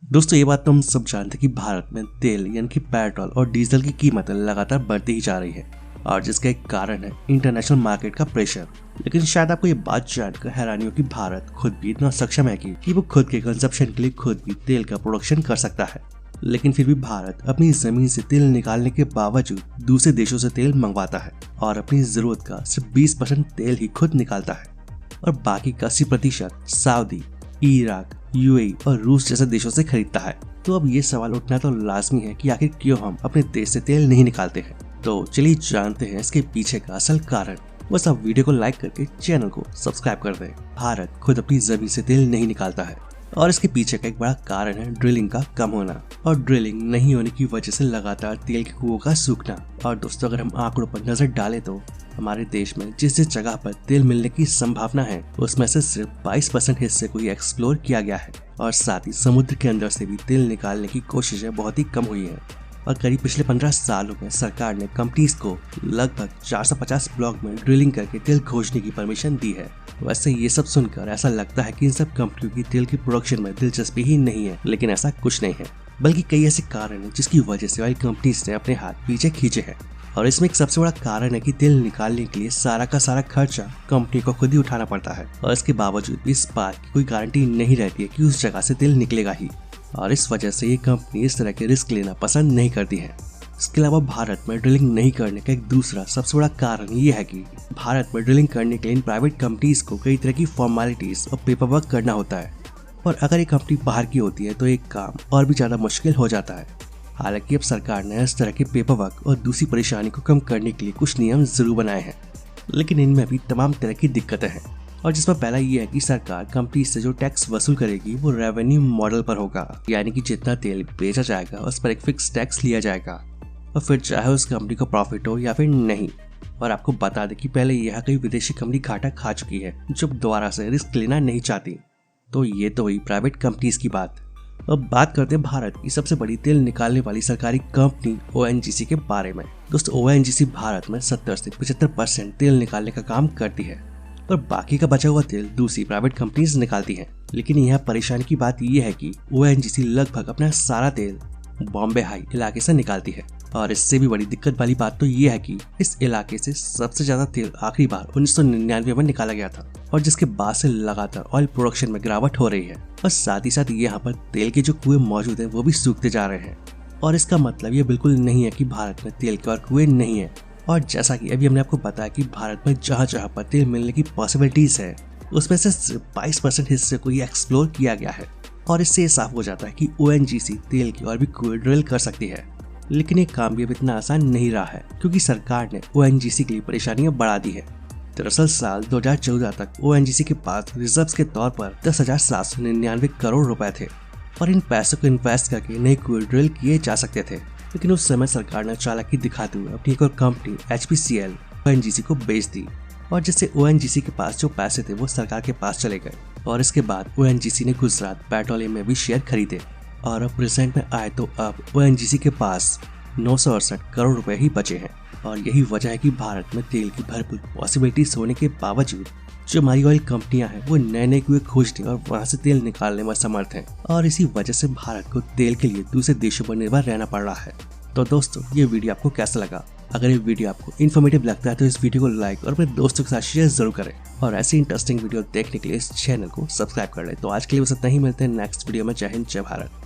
दोस्तों ये बात तो हम सब जानते हैं कि भारत में तेल यानी कि पेट्रोल और डीजल की कीमत लगातार बढ़ती ही जा रही है और जिसका एक कारण है इंटरनेशनल मार्केट का प्रेशर। लेकिन शायद आपको ये बात जानकर हैरानी हो कि भारत खुद भी इतना सक्षम है कि वो खुद के कंजप्शन के लिए खुद भी तेल का प्रोडक्शन कर सकता है। लेकिन फिर भी भारत अपनी जमीन से तेल निकालने के बावजूद दूसरे देशों से तेल मंगवाता है और अपनी जरूरत का सिर्फ 20% तेल ही खुद निकालता है और बाकी का 80% सऊदी, इराक, यूएई और रूस जैसे देशों से खरीदता है। तो अब ये सवाल उठना तो लाजमी है कि आखिर क्यों हम अपने देश से तेल नहीं निकालते हैं। तो चलिए जानते हैं इसके पीछे का असल कारण। बस आप वीडियो को लाइक करके चैनल को सब्सक्राइब कर दें। भारत खुद अपनी जमीन से तेल नहीं निकालता है और इसके पीछे का एक बड़ा कारण है ड्रिलिंग का कम होना और ड्रिलिंग नहीं होने की वजह से लगातार तेल के कुओं का सूखना। और दोस्तों अगर हम आंकड़ों पर नजर डालें तो हमारे देश में जिस जिस जगह पर तेल मिलने की संभावना है उसमें से सिर्फ 22% हिस्से को ही एक्सप्लोर किया गया है और साथ ही समुद्र के अंदर से भी तेल निकालने की कोशिशें बहुत ही कम हुई है। और करीब पिछले 15 सालों में सरकार ने कंपनीज को लगभग 450 ब्लॉक में ड्रिलिंग करके तेल खोजने की परमिशन दी है। वैसे ये सब सुनकर ऐसा लगता है कि इन सब कंपनियों की तेल की प्रोडक्शन में दिलचस्पी ही नहीं है, लेकिन ऐसा कुछ नहीं है, बल्कि कई ऐसे कारण हैं जिसकी वजह से ऑयल कंपनीज ने अपने हाथ पीछे खींचे हैं। और इसमें एक सबसे बड़ा कारण है कि तेल निकालने के लिए सारा का सारा खर्चा कंपनी को खुद ही उठाना पड़ता है और इसके बावजूद भी इस बात की कोई गारंटी नहीं रहती है कि उस जगह से तेल निकलेगा ही। और इस वजह से ये कंपनी इस तरह के रिस्क लेना पसंद नहीं करती है। इसके अलावा भारत में ड्रिलिंग नहीं करने का एक दूसरा सबसे बड़ा कारण ये है कि भारत में ड्रिलिंग करने के लिए इन प्राइवेट कंपनीज को कई तरह की फॉर्मेलिटीज और पेपर वर्क करना होता है और अगर ये कंपनी बाहर की होती है तो एक काम और भी ज्यादा मुश्किल हो जाता है। हालांकि अब सरकार ने इस तरह के पेपर वर्क और दूसरी परेशानी को कम करने के लिए कुछ नियम जरूर बनाए हैं, लेकिन इनमें भी तमाम तरह की दिक्कतें हैं। और जिसमें पहला ये है कि सरकार कंपनी से जो टैक्स वसूल करेगी वो रेवेन्यू मॉडल पर होगा, यानी कि जितना तेल बेचा जाएगा उस पर एक फिक्स टैक्स लिया जाएगा और फिर चाहे उस कंपनी को प्रॉफिट हो या फिर नहीं। और आपको बता दें कि पहले यह कई विदेशी कंपनी घाटा खा चुकी है जो दोबारा से रिस्क लेना नहीं चाहती। तो ये तो हुई प्राइवेट कंपनीज की बात। अब बात करते हैं भारत की सबसे बड़ी तेल निकालने वाली सरकारी कंपनी ओएनजीसी के बारे में। दोस्तों ओएनजीसी भारत में 70 से 75% तेल निकालने का काम करती है और बाकी का बचा हुआ तेल दूसरी प्राइवेट कंपनीज निकालती हैं। लेकिन यहाँ परेशानी की बात यह है कि ओएनजीसी लगभग अपना सारा तेल बॉम्बे हाई इलाके से निकालती है और इससे भी बड़ी दिक्कत वाली बात तो ये है कि इस इलाके से सबसे ज्यादा तेल आखिरी बार 1999 में निकाला गया था और जिसके बाद से लगातार ऑयल प्रोडक्शन में गिरावट हो रही है और साथ ही साथ यहाँ पर तेल के जो कुएं मौजूद हैं वो भी सूखते जा रहे हैं। और इसका मतलब ये बिल्कुल नहीं है कि भारत में तेल के और कुएं नहीं है। और जैसा कि अभी हमने आपको बताया कि भारत में जहाँ जहाँ पर तेल मिलने की पॉसिबिलिटीज है उसमें से सिर्फ 22% हिस्से को ही एक्सप्लोर किया गया है और इससे ये साफ हो जाता है कि ओएनजीसी तेल की और भी कुएं ड्रिल कर सकती है। लेकिन ये काम भी अब इतना आसान नहीं रहा है क्योंकि सरकार ने ओएनजीसी के लिए परेशानियां बढ़ा दी है। दरअसल साल 2014 तक ओएनजीसी के पास रिजर्व्स के तौर पर 10,799 करोड़ रुपए थे और इन पैसों को इन्वेस्ट करके नए कुएं ड्रिल किए जा सकते थे। लेकिन उस समय सरकार ने चालाकी दिखाते हुए अपनी एक और कंपनी HPCL ओएनजीसी को बेच दी और जिससे ओएनजीसी के पास जो पैसे थे वो सरकार के पास चले गए। और इसके बाद ओएनजीसी ने गुजरात पेट्रोलियम में भी शेयर खरीदे और अब प्रेजेंट में आए तो अब ओएनजीसी के पास 968 करोड़ रुपए ही बचे हैं। और यही वजह है कि भारत में तेल की भरपूर पॉसिबिलिटीज होने के बावजूद जो हमारी ऑयल कंपनियां हैं वो नए नए कुएं खोजने और वहां से तेल निकालने में समर्थ हैं और इसी वजह से भारत को तेल के लिए दूसरे देशों पर निर्भर रहना पड़ रहा है। तो दोस्तों ये वीडियो आपको कैसा लगा? अगर ये वीडियो आपको इन्फॉर्मेटिव लगता है तो इस वीडियो को लाइक और अपने दोस्तों के साथ शेयर जरूर करें और ऐसी इंटरेस्टिंग वीडियो देखने के लिए इस चैनल को सब्सक्राइब कर लें। तो आज के लिए बस इतना ही, मिलते हैं नेक्स्ट वीडियो में। जय हिंद, जय भारत।